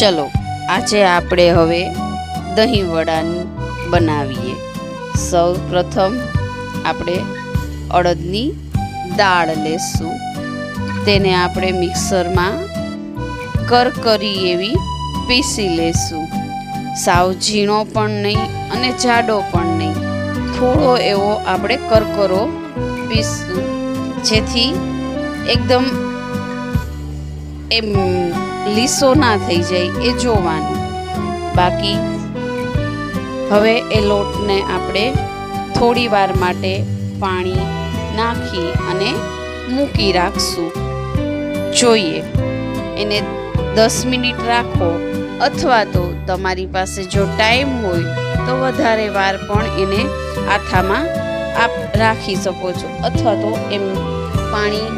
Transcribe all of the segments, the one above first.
ચલો આજે આપણે હવે દહીં વડા બનાવીએ। સૌ પ્રથમ આપણે અડદની દાળ લેશું, તેને આપણે મિક્સરમાં કરકરી એવી પીસી લેશું। સાવ ઝીણો પણ નહીં અને જાડો પણ નહીં, થોડો એવો આપણે કરકરો પીસશું, જેથી એકદમ એમ લીસો ના થઈ જાય એ જોવાનું। બાકી હવે એ લોટને આપણે થોડી વાર માટે પાણી નાખી અને મૂકી રાખશું। જોઈએ એને 10 મિનિટ રાખો, અથવા તો તમારી પાસે જો ટાઈમ હોય તો વધારે વાર પણ એને આથામાં આપ રાખી શકો છો, અથવા તો એમ પાણી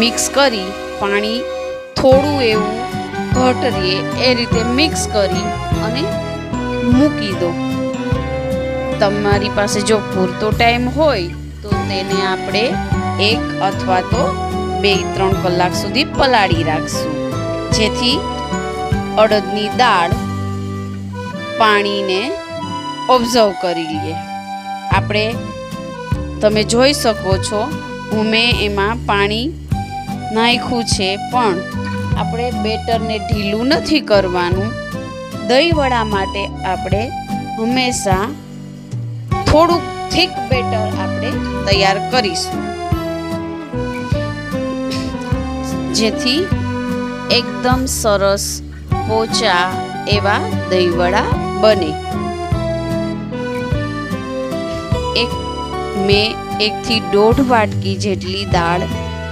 મિક્સ કરી પાણી થોડું એવું ઘટ રહે એ રીતે મિક્સ કરી અને મૂકી દો। તમારી પાસે જો પૂરતો ટાઈમ હોય તો તેને આપણે 1 અથવા તો 2-3 કલાક સુધી પલાળી રાખશું, જેથી અડદની દાળ પાણીને ઓબ્ઝર્વ કરી લે। આપણે તમે જોઈ શકો છો મેં એમાં પાણી નાખ્યું છે, પણ આપણે બેટરને ઢીલું નથી કરવાનું। દહીં વડા માટે આપણે હંમેશા થોડુંક થીક બેટર આપણે તૈયાર કરીશું, જેથી એકદમ સરસ પોચા એવા દહીં વડા બને। મેં 1 થી 1.5 વાટકી જેટલી દાળ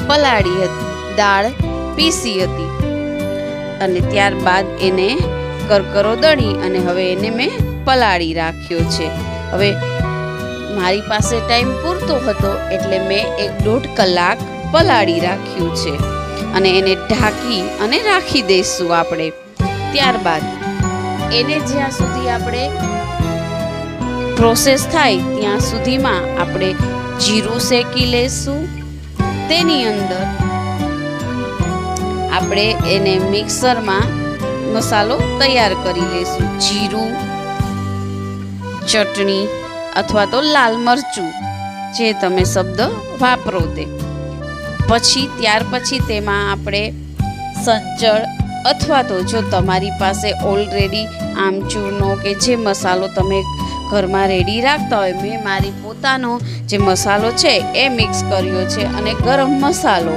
પલાળી હતી, દાળ પીસી હતી, અને ત્યારબાદ એને કરકરો દળી અને હવે એને મેં પલાળી રાખ્યો છે। હવે મારી પાસે ટાઈમ પૂરતો હતો એટલે મેં 1-1.5 કલાક પલાળી રાખ્યું છે, અને એને ઢાંકી અને રાખી દઈશું આપણે। ત્યારબાદ એને જ્યાં સુધી આપણે પ્રોસેસ થાય ત્યાં સુધીમાં આપણે જીરું શેકી લેશું। તેની અંદર આપણે એને મિક્સરમાં મસાલો તૈયાર કરી લેશું, જીરું, ચટણી અથવા તો લાલ મરચું, જે તમે શબ્દ વાપરો તે। ત્યાર પછી તેમાં આપણે સંચળ અથવા તો જો તમારી પાસે ઓલરેડી આમચૂરનો કે જે મસાલો તમે ઘરમાં રેડી રાખતા હોય, મેં મારી પોતાનો જે મસાલો છે એ મિક્સ કર્યો છે, અને ગરમ મસાલો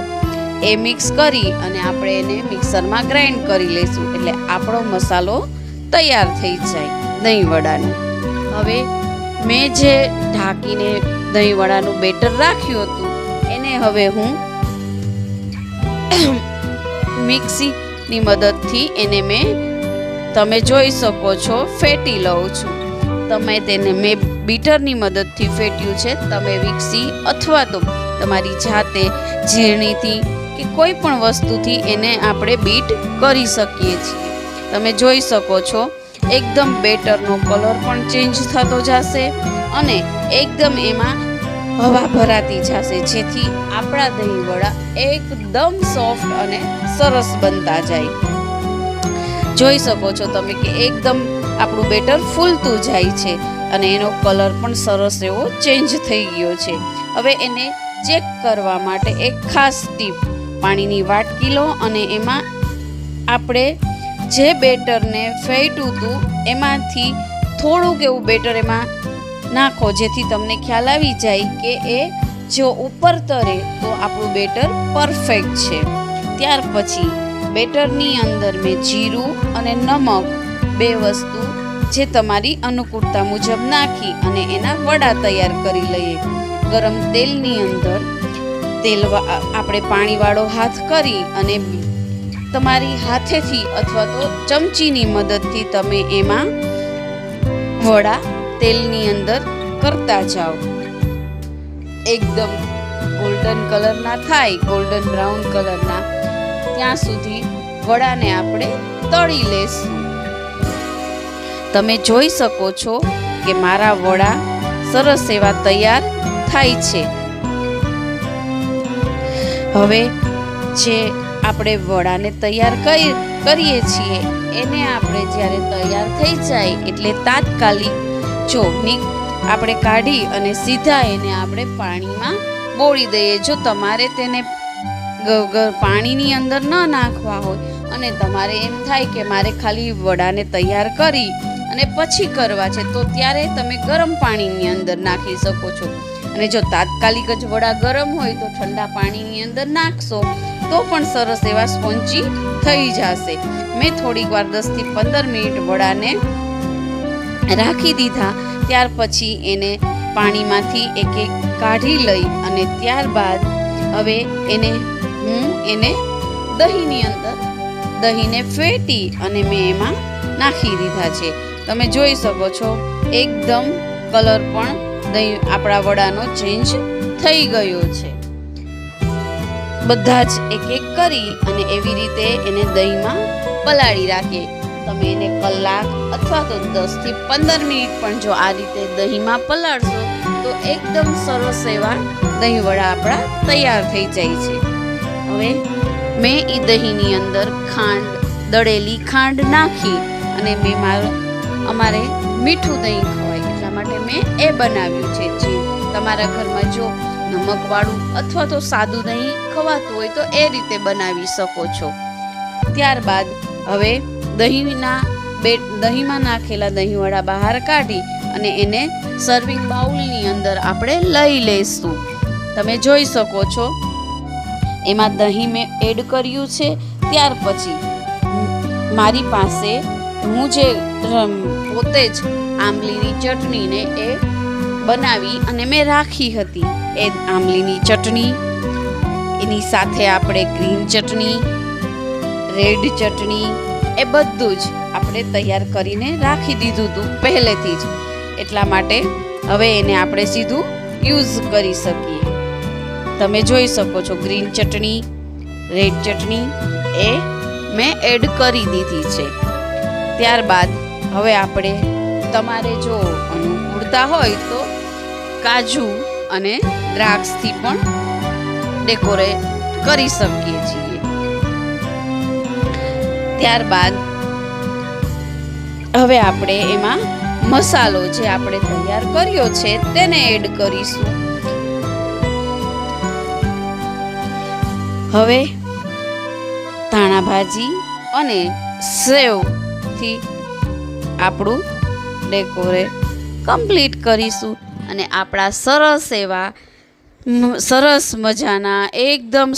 એ મિક્સ કરી અને આપણે એને મિક્સરમાં ગ્રાઇન્ડ કરી લઈશું, એટલે આપણો મસાલો તૈયાર થઈ જાય દહીં વડાનો। હવે મેં જે ઢાંકીને દહીં વડાનું બેટર રાખ્યું હતું એને હવે હું મિક્સીની મદદથી એને તમે જોઈ શકો છો ફેટી લઉં છું। તમે તેને મેં બીટરની મદદથી ફેટ્યું છે, તમે મિક્સી અથવા તો તમારી જાતે ઝીણીથી કે કોઈ પણ વસ્તુથી એને આપણે બીટ કરી શકીએ છીએ। તમે જોઈ શકો છો એકદમ બેટરનો કલર પણ ચેન્જ થતો જશે અને એકદમ એમાં હવા ભરાતી જશે, જેથી આપણા દહીં વડા એકદમ સોફ્ટ અને સરસ બનતા જાય। જોઈ શકો છો તમે કે એકદમ આપણું બેટર ફૂલતું જાય છે અને એનો કલર પણ સરસ એવો ચેન્જ થઈ ગયો છે। હવે એને ચેક કરવા માટે એક ખાસ ટીપ, પાણીની વાટકી લો અને એમાં આપણે જે બેટરને ફેટ્યું હતું એમાંથી થોડુંક એવું બેટર એમાં નાખો, જેથી તમને ખ્યાલ આવી જાય કે એ જો ઉપર તરે તો આપણું બેટર પરફેક્ટ છે। ત્યાર પછી બેટરની અંદર મેં જીરું અને નમક 2 વસ્તુ જે તમારી અનુકૂળતા મુજબ નાખી અને એના વડા તૈયાર કરી લઈએ। ગરમ તેલની અંદર આપણે પાણીવાળો હાથ કરી અને તમારી હાથેથી અથવા તો ચમચીની મદદથી તમે એમાં વડા તેલની અંદર કરતા જાઓ, એકદમ ગોલ્ડન કલરના થાય, ગોલ્ડન બ્રાઉન કલરના, ત્યાં સુધી વડાને આપણે તળી લેશું। તમે જોઈ શકો છો કે મારા વડા સરસ એવા તૈયાર થાય છે। હવે જે આપણે વડાને તૈયાર કરીએ છીએ એને આપણે જ્યારે તૈયાર થઈ જાય એટલે તાત્કાલિક આપણે કાઢી અને સીધા એને આપણે પાણીમાં બોળી દઈએ. જો તમારે તેને પાણીની અંદર ન નાખવા હોય અને તમારે એમ થાય કે મારે ખાલી વડાને તૈયાર કરી અને પછી કરવા છે તો ત્યારે તમે ગરમ પાણીની અંદર નાખી શકો છો. અને જો તાત્કાલિક જ વડા ગરમ હોય તો ઠંડા પાણીની અંદર નાખશો તો પણ સરસ એવા સ્પોન્જી થઈ જશે. મેં થોડીક વાર 10 થી 15 મિનિટ વડાને રાખી દીધા. ત્યાર પછી એને પાણીમાંથી એક એક કાઢી લઈ અને ત્યારબાદ હવે એને દહીંની અંદર દહીંને ફેટી અને મેં એમાં નાખી દીધા છે. તમે જોઈ શકો છો એકદમ કલર પણ દહીં આપણા વડાનો ચેન્જ થઈ ગયો છે. બધા જ એક એક કરી અને એવી રીતે એને દહીંમાં પલાળી રાખીએ. તમે એને કલાક અથવા તો 10 થી 15 મિનિટ પણ જો આ રીતે દહીંમાં પલાળશો તો એકદમ સરસ એવા દહીં વડા આપણા તૈયાર થઈ જાય છે. હવે મેં એ દહીંની અંદર દળેલી ખાંડ નાખી અને અમારે મીઠું દહીં ખવાય એટલા માટે મેં એ બનાવ્યું છે. જે તમારા ઘરમાં જો નમકવાળું અથવા તો સાદું દહીં ખવાતું હોય તો એ રીતે બનાવી શકો છો. ત્યારબાદ હવે દહીંમાં નાખેલા દહીંવડા બહાર કાઢી અને એને સર્વિંગ બાઉલની અંદર આપણે લઈ લઈશું. તમે જોઈ શકો છો એમાં દહીં મેં એડ કર્યું છે. ત્યાર પછી મારી પાસે હું જે પોતે જ આંબલીની ચટણીને એ બનાવી અને મેં રાખી હતી એ આંબલીની ચટણી, એની સાથે આપણે ગ્રીન ચટણી, રેડ ચટણી એ બધું જ આપણે તૈયાર કરીને રાખી દીધું હતું પહેલેથી જ. એટલા માટે હવે એને આપણે સીધું યુઝ કરી શકીએ. તમે જોઈ શકો છો ગ્રીન ચટણી, રેડ ચટણી એ મેં એડ કરી દીધી છે. ત્યારબાદ હવે આપણે તમારે જો અનુકૂળતા હોય તો કાજુ અને દ્રાક્ષથી પણ ડેકોરેટ કરી શકીએ છીએ. ત્યારબાદ હવે આપણે એમાં મસાલો જે આપણે તૈયાર કર્યો છે તેને એડ કરીશું. હવે ધાણા ભાજી અને સેવથી આપણું ડેકોરેટ કમ્પ્લીટ કરીશું અને આપણા સરસ મજાના એકદમ